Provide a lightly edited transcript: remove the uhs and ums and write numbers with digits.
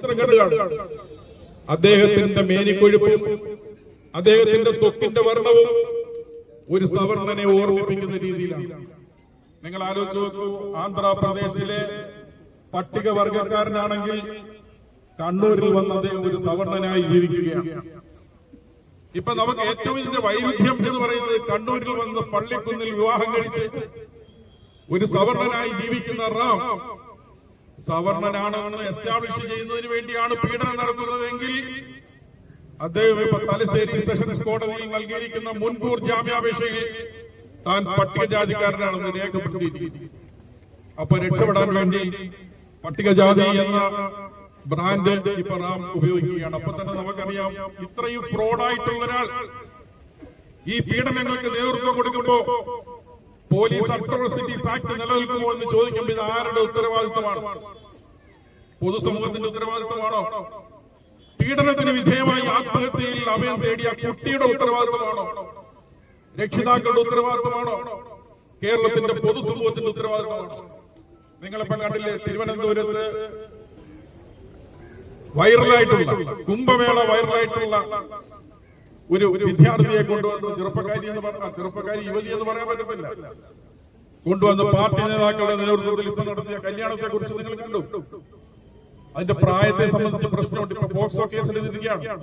ചിത്രം കണ്ടു. അദ്ദേഹത്തിന്റെ മേനിക്കൊഴുപ്പും അദ്ദേഹത്തിന്റെ ത്വക്കിന്റെ വർണ്ണവും ഒരു സവർണനെ ഓർമ്മിപ്പിക്കുന്ന രീതിയിലാണ്. നിങ്ങൾ ആലോചിച്ച് നോക്കൂ, ആന്ധ്രാപ്രദേശിലെ പട്ടികവർഗക്കാരനാണെങ്കിൽ കണ്ണൂരിൽ വന്ന് അദ്ദേഹം ഒരു സവർണനായി ജീവിക്കുകയാണ്. ഇപ്പൊ നമുക്ക് ഏറ്റവും ഇതിന്റെ വൈരുദ്ധ്യം എന്ന് പറയുന്നത്, കണ്ണൂരിൽ വന്ന് പള്ളിക്കുന്നിൽ വിവാഹം കഴിച്ച് ഒരു സവർണനായി ജീവിക്കുന്ന റാം സവർണനാണെന്ന് എസ്റ്റാബ്ലിഷ് ചെയ്യുന്നതിന് വേണ്ടിയാണ് പീഡനം നടത്തുന്നതെങ്കിൽ അദ്ദേഹം ഇപ്പൊ തലശ്ശേരി സെഷൻസ് കോടതിയിൽ നൽകിയിരിക്കുന്ന മുൻകൂർ ജാമ്യാപേക്ഷയിൽ താൻ പട്ടികജാതിക്കാരനാണെന്ന് രേഖപ്പെടുത്തിയിരിക്കുന്നു. അപ്പൊ രക്ഷപ്പെടാൻ വേണ്ടി പട്ടികജാതി എന്ന ബ്രാൻഡ് ഇപ്പൊ റാം ഉപയോഗിക്കുകയാണ്. അപ്പൊ തന്നെ നമുക്കറിയാം, ഇത്രയും ഫ്രോഡായിട്ടുള്ള ഒരാൾ ഈ പീഡനങ്ങൾക്ക് നേതൃത്വം കൊടുക്കുമ്പോ പോലീസ് അട്രോസിറ്റീസ് ആക്ട് നിലനിൽക്കുമോ എന്ന് ചോദിക്കുമ്പോൾ ഇത് ആരുടെ ഉത്തരവാദിത്തമാണ്? പൊതുസമൂഹത്തിന്റെ ഉത്തരവാദിത്തമാണോ? പീഡനത്തിന് വിധേയമായി ആത്മഹത്യയിൽ അഭയം തേടിയ കുട്ടിയുടെ ഉത്തരവാദിത്തമാണോ? രക്ഷിതാക്കളുടെ ഉത്തരവാദിത്തമാണോ? കേരളത്തിന്റെ പൊതുസമൂഹത്തിന്റെ ഉത്തരവാദിത്തമാണോ? നിങ്ങളിപ്പോ കണ്ടില്ലേ, തിരുവനന്തപുരത്ത് വൈറലായിട്ടുള്ള കുംഭമേള വൈറലായിട്ടുള്ള ഒരു വിദ്യാർത്ഥിയെ കൊണ്ടുവന്നു, ചെറുപ്പക്കാരി എന്ന് പറഞ്ഞ ചെറുപ്പക്കാരി യുവതി എന്ന് പറയാൻ പറ്റത്തില്ല, കൊണ്ടുവന്ന് പാർട്ടി നേതാക്കളുടെ നേതൃത്വത്തിൽ ഇപ്പൊ നടത്തിയ കല്യാണത്തെ കുറിച്ച് നിങ്ങൾ കണ്ടു. അതിന്റെ പ്രായത്തെ സംബന്ധിച്ച് പ്രശ്നമുണ്ട്. ഇപ്പൊ പോക്സോ കേസിൽ എത്തിയിരിക്കുകയാണ്.